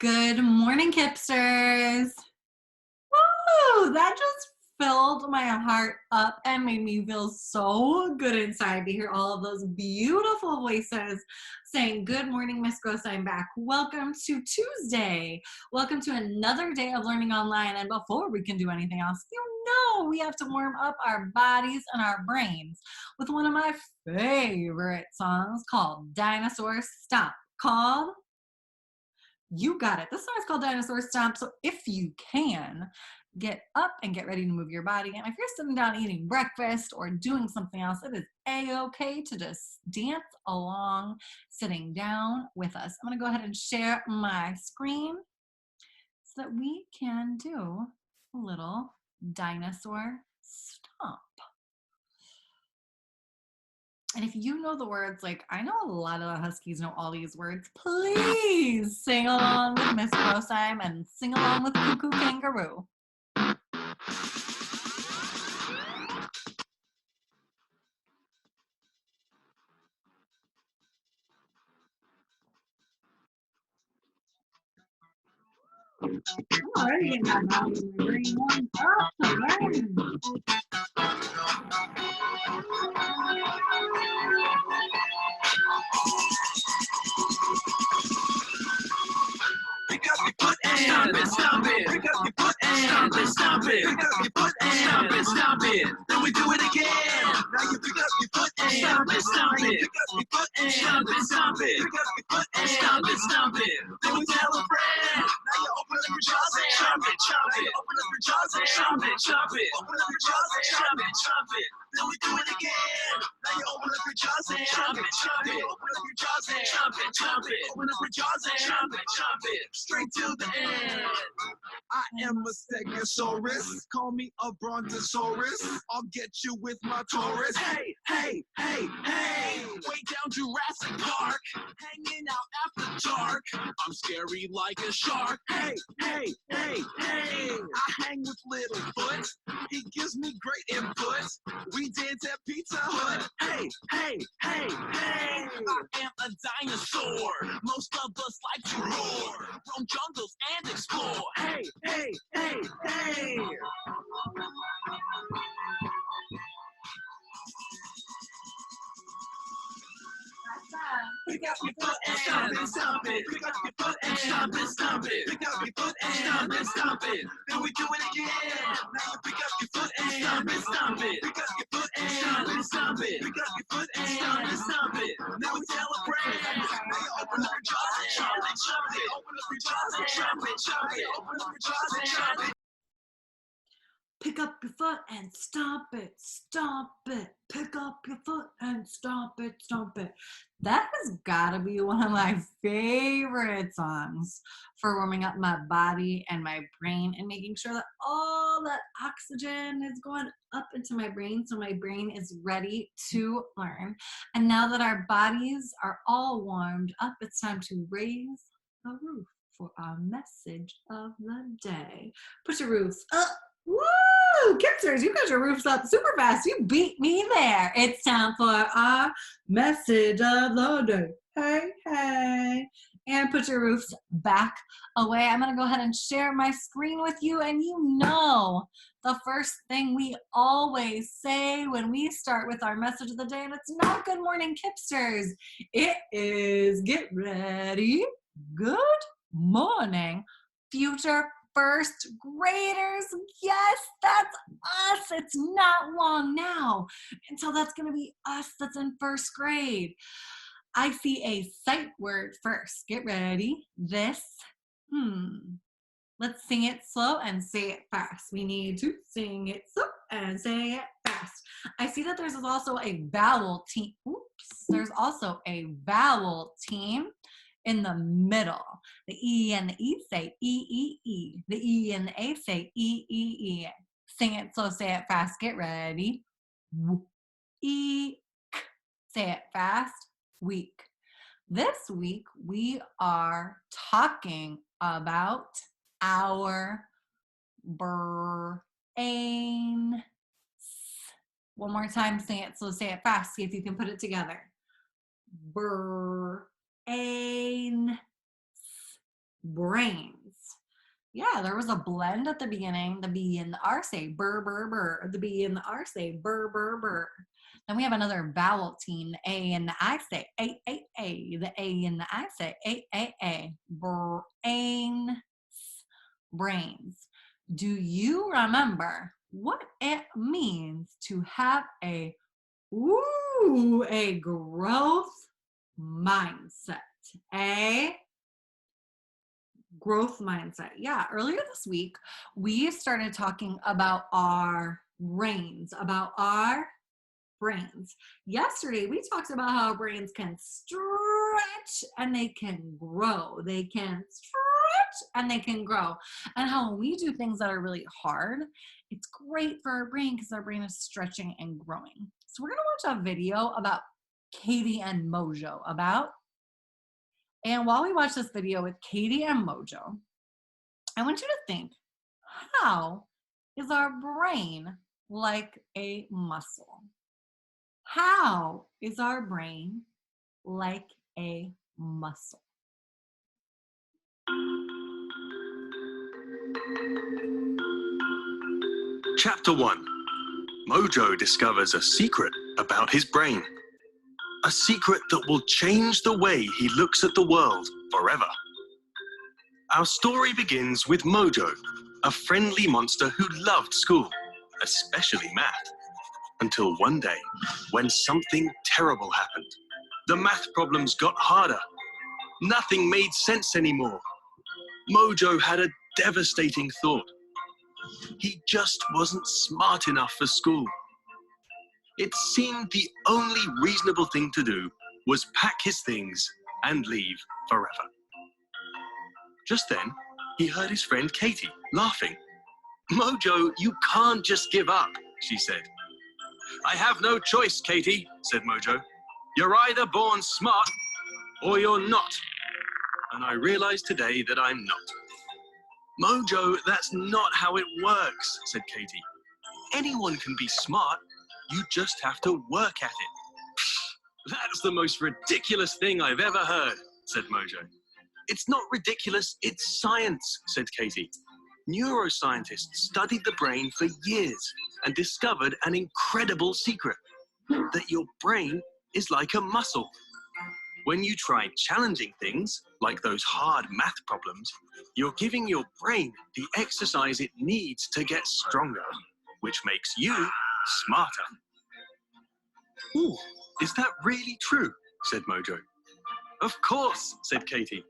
Good morning, Kipsters. Woo! That just filled my heart up and made me feel so good inside to hear all of those beautiful voices saying, Good morning, Miss Gross, I'm back. Welcome to Tuesday. Welcome to another day of learning online. And before we can do anything else, we have to warm up our bodies and our brains with one of my favorite songs called Dinosaur Stomp, called You Got It. This song is called Dinosaur Stomp. So if you can, get up and get ready to move your body. And if you're sitting down eating breakfast or doing something else, it is a-okay to just dance along sitting down with us. I'm going to go ahead and share my screen so that we can do a little dinosaur stomp. And if you know the words, like I know a lot of the Huskies know all these words, please sing along with Miss Rosheim and sing along with Cuckoo Kangaroo. I'm already getting that body in my brain warmed up to learn. Pick up your foot and stomp it, stomp it. Pick up your foot and stomp it, stomp it. Pick up your foot and stomp it, stomp it. Then we do it again. Now you pick up your foot and stomp it, stomp it. Pick up your foot and stomp it, stomp it. Pick up your foot and stomp it, stomp it. Then we tell a friend. Now you open up your jaws and chomp it, chomp it. Open up your jaws and chomp it, chomp it. Open up your jaws and chomp it, chomp it. Then we do it again. Now you open up your jaws and chomp it, chomp it. Open up your jaws and chomp it, chomp it. Open up your jaws and chomp it, chomp it. Straight to the end. I am a Stegosaurus. Call me a Brontosaurus. I'll get you with my Taurus. Hey, hey, hey, hey. Way down Jurassic Park. Hanging out after dark. I'm scary like a shark. Hey, hey, hey, hey. I hang with Littlefoot. He gives me great input. We dance at Pizza Hut. Hey, hey, hey, hey. I am a dinosaur. Most of us like to roar. Roam jungles and explore. Hey, hey, hey, hey. Pick up your foot and stomp it, stomp it. Pick up your foot and stomp it, stomp it. Pick up your foot and stomp it, stomp it. Then we do it again. Now you pick up your foot and stomp it, stomp it. Pick up your foot and stomp it, stomp it. Pick up your foot and stomp it, stomp it. Now we celebrate. Now you open up your jaws and chomp it, chomp it. Open up your jaws and chomp it, chomp it. Open up your jaws and chomp it. Pick up your foot and stomp it, stomp it. Pick up your foot and stomp it, stomp it. That has got to be one of my favorite songs for warming up my body and my brain and making sure that all that oxygen is going up into my brain so my brain is ready to learn. And now that our bodies are all warmed up, it's time to raise the roof for our message of the day. Put your roofs up. Woo! Kipsters, you got your roofs up super fast. You beat me there. It's time for our message of the day. Hey, hey. And put your roofs back away. I'm going to go ahead and share my screen with you. And the first thing we always say when we start with our message of the day, and it's not good morning, Kipsters. It is get ready. Good morning, future first graders. Yes, that's us. It's not long now until that's going to be us that's in first grade. I see a sight word first. Get ready. This. Let's sing it slow and say it fast. We need to sing it slow and say it fast. I see that there's also a vowel team. Oops. There's also a vowel team in the middle. The E and the E say E, E, E. The E and the A say E, E, E. Sing it slow, say it fast. Get ready. E, K. Say it fast. Week. This week, we are talking about our brain. One more time, say it slow, say it fast. See if you can put it together. Brain. brains. Yeah, there was a blend at the beginning. The B and the R say burr, burr, burr. The B and the R say burr, burr, burr. Then we have another vowel team. The A and the I say A, A, A. The A and the I say A, A, A. Brains. Brains. Do you remember what it means to have a growth mindset? A growth mindset. Yeah, earlier this week, we started talking about our brains, Yesterday, we talked about how our brains can stretch and they can grow. They can stretch and they can grow. And how when we do things that are really hard, it's great for our brain because our brain is stretching and growing. So we're going to watch a video about Katie and Mojo and while we watch this video with Katie and Mojo, I want you to think, how is our brain like a muscle? How is our brain like a muscle? Chapter 1. Mojo discovers a secret about his brain. A secret that will change the way he looks at the world forever. Our story begins with Mojo, a friendly monster who loved school, especially math. Until one day, when something terrible happened. The math problems got harder. Nothing made sense anymore. Mojo had a devastating thought. He just wasn't smart enough for school. It seemed the only reasonable thing to do was pack his things and leave forever. Just then, he heard his friend Katie laughing. "Mojo, you can't just give up," she said. "I have no choice, Katie," said Mojo. "You're either born smart or you're not. And I realize today that I'm not." "Mojo, that's not how it works," said Katie. "Anyone can be smart. You just have to work at it." "That's the most ridiculous thing I've ever heard," said Mojo. "It's not ridiculous, it's science," said Katie. "Neuroscientists studied the brain for years and discovered an incredible secret, that your brain is like a muscle. When you try challenging things, like those hard math problems, you're giving your brain the exercise it needs to get stronger, which makes you smarter." "Ooh, is that really true?" said Mojo. "Of course," said Katie.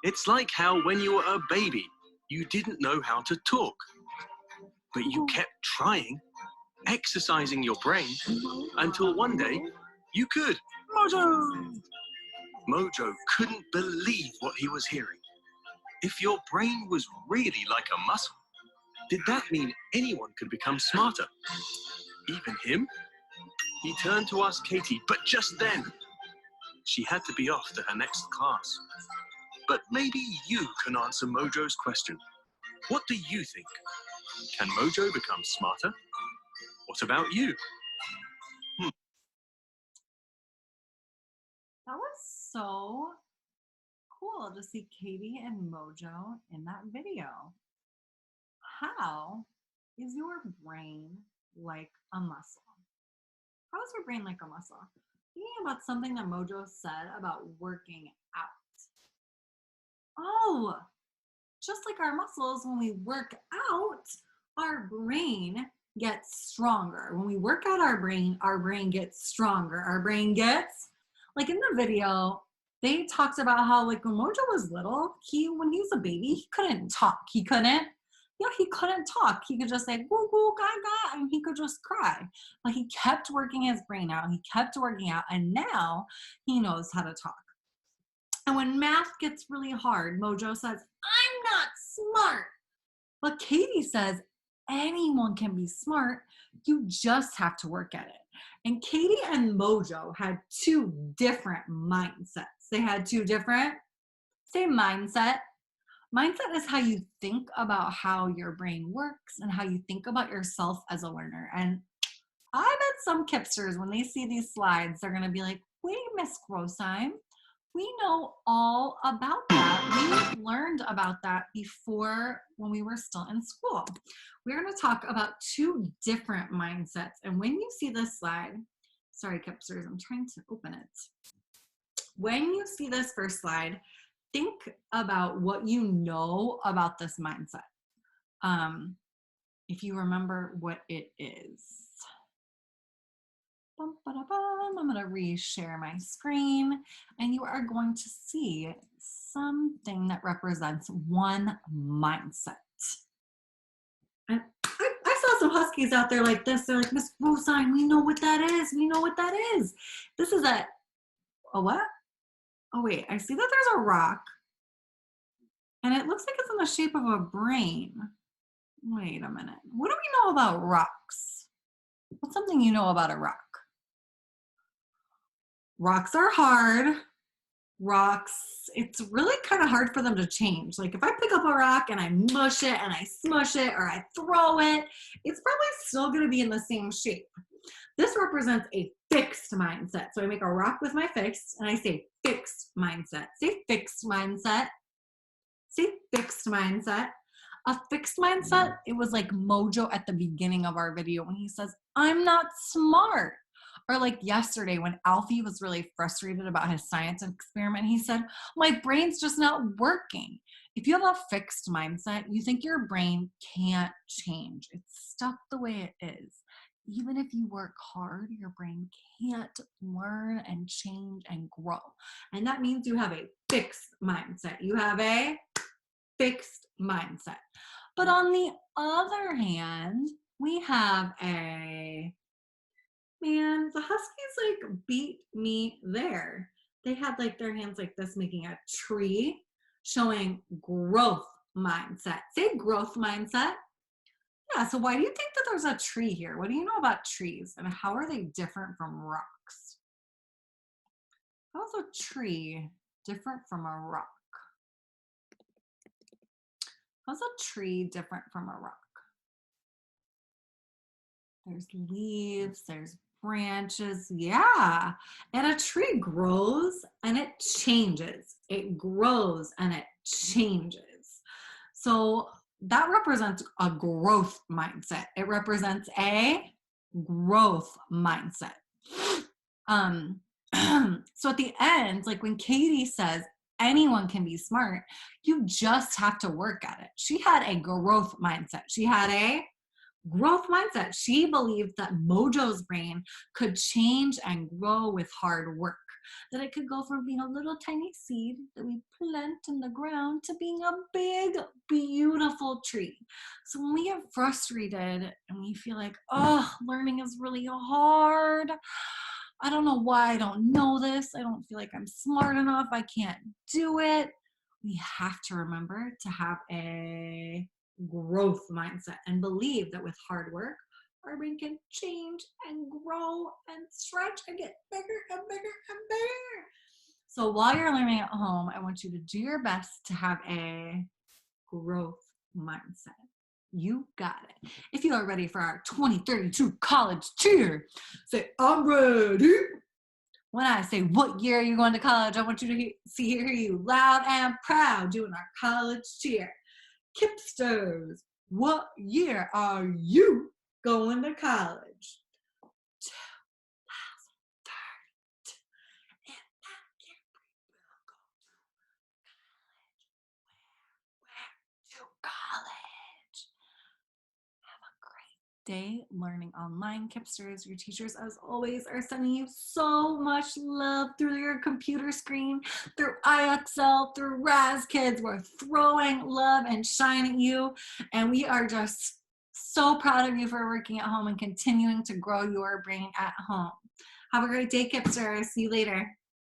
"It's like how when you were a baby, you didn't know how to talk, but you kept trying, exercising your brain, until one day you could." Mojo! Mojo couldn't believe what he was hearing. If your brain was really like a muscle, did that mean anyone could become smarter? Even him? He turned to ask Katie, but just then, she had to be off to her next class. But maybe you can answer Mojo's question. What do you think? Can Mojo become smarter? What about you? That was so cool to see Katie and Mojo in that video. How is your brain like a muscle? How is your brain like a muscle? Thinking about something that Mojo said about working out. Oh, just like our muscles, when we work out, our brain gets stronger. When we work out our brain gets stronger. Our brain gets, like in the video, they talked about how like when Mojo was little, when he was a baby, he couldn't talk. He couldn't talk. He could just say, goo, goo, gaga, and he could just cry. But he kept working his brain out. He kept working out, and now he knows how to talk. And when math gets really hard, Mojo says, "I'm not smart." But Katie says, anyone can be smart. You just have to work at it. And Katie and Mojo had two different mindsets. They had two different, say mindset. Mindset is how you think about how your brain works and how you think about yourself as a learner. And I bet some Kipsters, when they see these slides, they're going to be like, wait, Miss Grosheim, we know all about that. we learned about that before when we were still in school. We're going to talk about two different mindsets. And when you see this slide, sorry, Kipsters, I'm trying to open it. When you see this first slide, think about what you know about this mindset. If you remember what it is. I'm going to reshare my screen, and you are going to see something that represents one mindset. And I saw some Huskies out there like this. They're like, Miss Rosine, we know what that is. We know what that is. This is a what? Oh, wait, I see that there's a rock, and it looks like it's in the shape of a brain. Wait a minute. What do we know about rocks? What's something you know about a rock? Rocks are hard. Rocks, it's really kind of hard for them to change. Like if I pick up a rock and I mush it and I smush it or I throw it, it's probably still going to be in the same shape. This represents a fixed mindset. So I make a rock with my fist and I say fixed mindset. Say fixed mindset. Say fixed mindset. A fixed mindset, it was like Mojo at the beginning of our video when he says, I'm not smart. Or like yesterday when Alfie was really frustrated about his science experiment, he said, my brain's just not working. If you have a fixed mindset, you think your brain can't change. It's stuck the way it is. Even if you work hard, your brain can't learn and change and grow. And that means you have a fixed mindset. You have a fixed mindset. But on the other hand, we have a, man, the Huskies like beat me there. They had like their hands like this, making a tree, showing growth mindset. Say growth mindset. Yeah, so why do you think that there's a tree here? What do you know about trees and how are they different from rocks? How's a tree different from a rock? How's a tree different from a rock? There's leaves, there's branches, yeah. And a tree grows and it changes. It grows and it changes. So that represents a growth mindset. It represents a growth mindset. So at the end, like when Katie says, anyone can be smart, you just have to work at it. She had a growth mindset. She had a growth mindset. She believed that Mojo's brain could change and grow with hard work, that it could go from being a little tiny seed that we plant in the ground to being a big, beautiful tree. So when we get frustrated and we feel like, oh, learning is really hard, I don't know why I don't know this, I don't feel like I'm smart enough, I can't do it, we have to remember to have a growth mindset and believe that with hard work, our brain can change and grow and stretch and get bigger and bigger and bigger. So while you're learning at home, I want you to do your best to have a growth mindset. You got it. If you are ready for our 2032 college cheer, say, I'm ready. When I say, what year are you going to college? I want you to hear you loud and proud doing our college cheer. Kipsters, what year are you going to college? 2032. And that year we will go to college. Have a great day learning online, Kipsters. Your teachers, as always, are sending you so much love through your computer screen, through IXL, through Raz Kids. We're throwing love and shine at you, and we are just so proud of you for working at home and continuing to grow your brain at home. Have a great day, Kipsters. See you later.